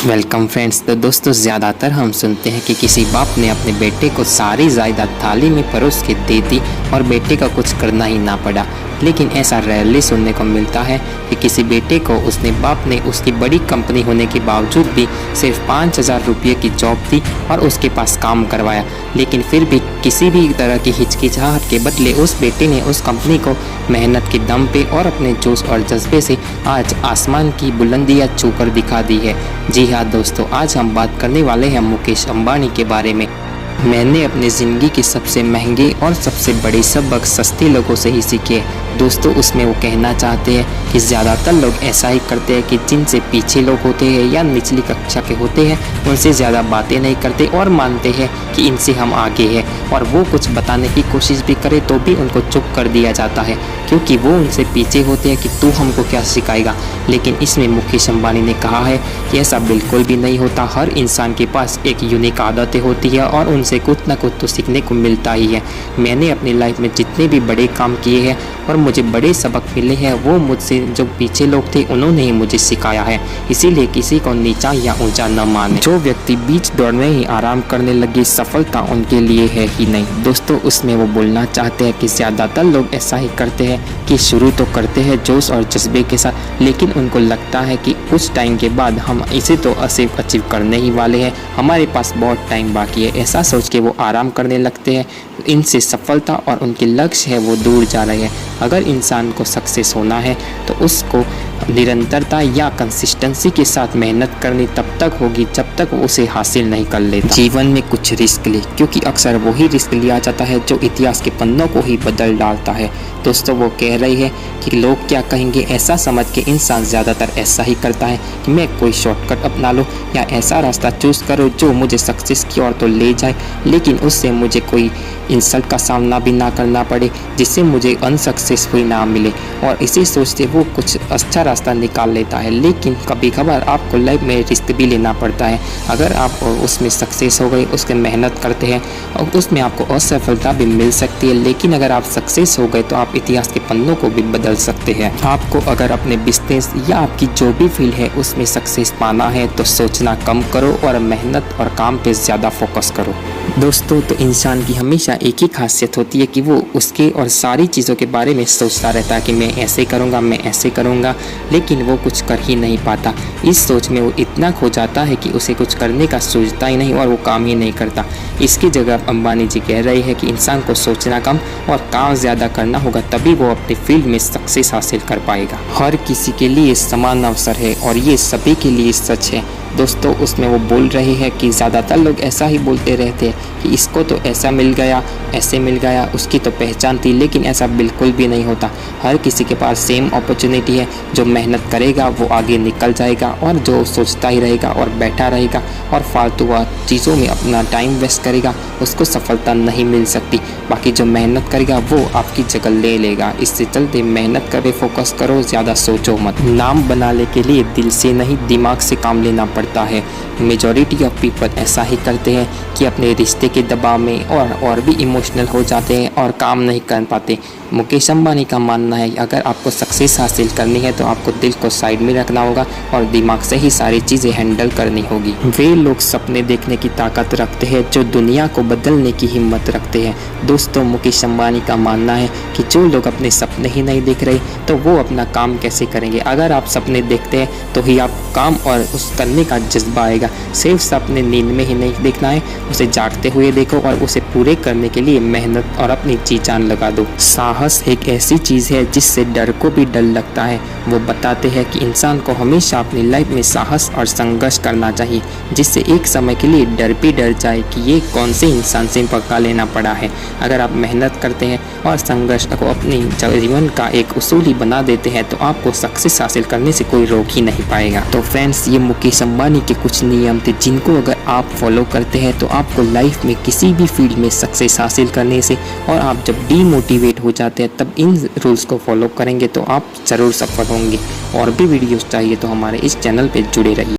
Welcome friends. तो दोस्तों, ज़्यादातर हम सुनते हैं कि किसी बाप ने अपने बेटे को सारी जायदाद थाली में परोस के दे दी और बेटे का कुछ करना ही ना पड़ा। लेकिन ऐसा रेयरली सुनने को मिलता है कि किसी बेटे को उसने बाप ने उसकी बड़ी कंपनी होने के बावजूद भी सिर्फ 5,000 रुपये की जॉब दी और उसके पास काम करवाया, लेकिन फिर भी किसी भी तरह की हिचकिचाहट के बदले उस बेटे ने उस कंपनी को मेहनत के दम पे और अपने जोश और जज्बे से आज आसमान की बुलंदियां छूकर दिखा दी है। जी हाँ दोस्तों, आज हम बात करने वाले हैं मुकेश अंबानी के बारे में। मैंने अपनी ज़िंदगी के सबसे महंगे और सबसे बड़े सबक सस्ते लोगों से ही सीखे। दोस्तों, उसमें वो कहना चाहते हैं कि ज़्यादातर लोग ऐसा ही करते हैं कि जिनसे पीछे लोग होते हैं या निचली कक्षा के होते हैं उनसे ज़्यादा बातें नहीं करते और मानते हैं कि इनसे हम आगे हैं, और वो कुछ बताने की कोशिश भी करे तो भी उनको चुप कर दिया जाता है क्योंकि वो उनसे पीछे होते हैं कि तू हमको क्या सिखाएगा। लेकिन इसमें मुकेश अंबानी ने कहा है कि ऐसा बिल्कुल भी नहीं होता। हर इंसान के पास एक यूनिक आदतें होती है और उनसे कुछ ना कुछ तो सीखने को मिलता ही है। मैंने अपनी लाइफ में जितने भी बड़े काम किए हैं और मुझे बड़े सबक मिले हैं वो मुझसे जो पीछे लोग थे उन्होंने ही मुझे सिखाया है। इसीलिए किसी को नीचा या ऊंचा न माने। जो व्यक्ति बीच दौड़ में ही आराम करने लगे, सफलता उनके लिए है ही नहीं। दोस्तों, उसमें वो बोलना चाहते हैं कि ज़्यादातर लोग ऐसा ही करते हैं कि शुरू तो करते हैं जोश और जज्बे के साथ, लेकिन उनको लगता है कि कुछ टाइम के बाद हम इसे तो अचीव करने ही वाले हैं, हमारे पास बहुत टाइम बाकी है। ऐसा सोच के वो आराम करने लगते हैं। इनसे सफलता और उनके लक्ष्य है वो दूर जा रहे हैं। अगर इंसान को सक्सेस होना है तो उसको निरंतरता या कंसिस्टेंसी के साथ मेहनत करनी तब तक होगी जब तक वो उसे हासिल नहीं कर लेता। जीवन में कुछ रिस्क ले, क्योंकि अक्सर वही रिस्क लिया जाता है जो इतिहास के पन्नों को ही बदल डालता है। दोस्तों, वो कह रही है कि लोग क्या कहेंगे ऐसा समझ के इंसान ज़्यादातर ऐसा ही करता है कि मैं कोई शॉर्टकट अपना लूँ या ऐसा रास्ता चूज़ करो जो मुझे सक्सेस की ओर तो ले जाए, लेकिन उससे मुझे कोई इंसल्ट का सामना भी ना करना पड़े, जिससे मुझे अनसक्सेसफुल ना मिले। और इसी सोचते वो कुछ अच्छा रास्ता निकाल लेता है। लेकिन कभी कभार आपको लाइफ में रिस्क भी लेना पड़ता है। अगर आप उसमें सक्सेस हो गए, उसके मेहनत करते हैं और उसमें आपको असफलता भी मिल सकती है, लेकिन अगर आप सक्सेस हो गए तो आप इतिहास के पन्नों को भी बदल सकते हैं। आपको अगर अपने बिजनेस या आपकी जो भी फील्ड है उसमें सक्सेस पाना है तो सोचना कम करो और मेहनत और काम पे ज़्यादा फोकस करो। दोस्तों, तो इंसान की हमेशा एक ही खासियत होती है कि वो उसके और सारी चीज़ों के बारे में सोचता रहता है कि मैं ऐसे करूँगा, मैं ऐसे करूँगा, लेकिन वो कुछ कर ही नहीं पाता। इस सोच में वो इतना खो जाता है कि उसे कुछ करने का सोचता ही नहीं और वो काम ही नहीं करता। इसकी जगह अंबानी जी कह रहे हैं कि इंसान को सोचना कम और काम ज़्यादा करना होगा, तभी वो अपने फील्ड में सक्सेस हासिल कर पाएगा। हर किसी के लिए समान अवसर है और ये सभी के लिए सच है। दोस्तों, उसमें वो बोल रहे हैं कि ज़्यादातर लोग ऐसा ही बोलते रहते हैं कि इसको तो ऐसा मिल गया, ऐसे मिल गया, उसकी तो पहचान थी, लेकिन ऐसा बिल्कुल भी नहीं होता। हर किसी के पास सेम अपॉर्चुनिटी है। जो मेहनत करेगा वो आगे निकल जाएगा और जो सोचता ही रहेगा और बैठा रहेगा और फालतू चीज़ों में अपना टाइम वेस्ट करेगा उसको सफलता नहीं मिल सकती। बाकी जो मेहनत करेगा वो आपकी जगह ले लेगा। इससे चलते मेहनत करे, फोकस करो, ज़्यादा सोचो मत। नाम बनाने के लिए दिल से नहीं दिमाग से काम लेना पड़ता है। मेजॉरिटी ऑफ पीपल ऐसा ही करते हैं कि अपने रिश्ते के दबाव में और भी इमोशनल हो जाते हैं और काम नहीं कर पाते। मुकेश अंबानी का मानना है अगर आपको सक्सेस हासिल करनी है तो आपको दिल को साइड में रखना होगा और दिमाग से ही सारी चीज़ें हैंडल करनी होगी। वे लोग सपने देखने की ताकत रखते हैं जो दुनिया को बदलने की हिम्मत रखते हैं। दोस्तों, मुकेश अंबानी का मानना है कि जो लोग अपने सपने ही नहीं देख रहे तो वो अपना काम कैसे करेंगे। अगर आप सपने देखते हैं तो ही आप काम और उस करने का जज्बा आएगा। सिर्फ सपने नींद में ही नहीं देखना है, उसे जागते हुए देखो और उसे पूरे करने के लिए मेहनत और अपनी जी जान लगा दो। साहस एक ऐसी चीज़ है जिससे डर को भी डर लगता है। वो बताते हैं कि इंसान को हमेशा अपनी लाइफ में साहस और संघर्ष करना चाहिए, जिससे एक समय के लिए डर भी डर जाए कि ये कौन से इंसान से पक्का लेना पड़ा है। अगर आप मेहनत करते हैं और संघर्ष को अपनी जीवन का एक उसूल ही बना देते हैं तो आपको सक्सेस हासिल करने से कोई रोक ही नहीं पाएगा। तो फ्रेंड्स, ये मुकेश अंबानी के कुछ नियम थे जिनको अगर आप फॉलो करते हैं तो आपको लाइफ में किसी भी फील्ड में सक्सेस हासिल करने से, और आप जब डीमोटिवेट हो जाते हैं तब इन रूल्स को फॉलो करेंगे तो आप ज़रूर सफल होंगे। और भी वीडियोस चाहिए तो हमारे इस चैनल पे जुड़े रहिए।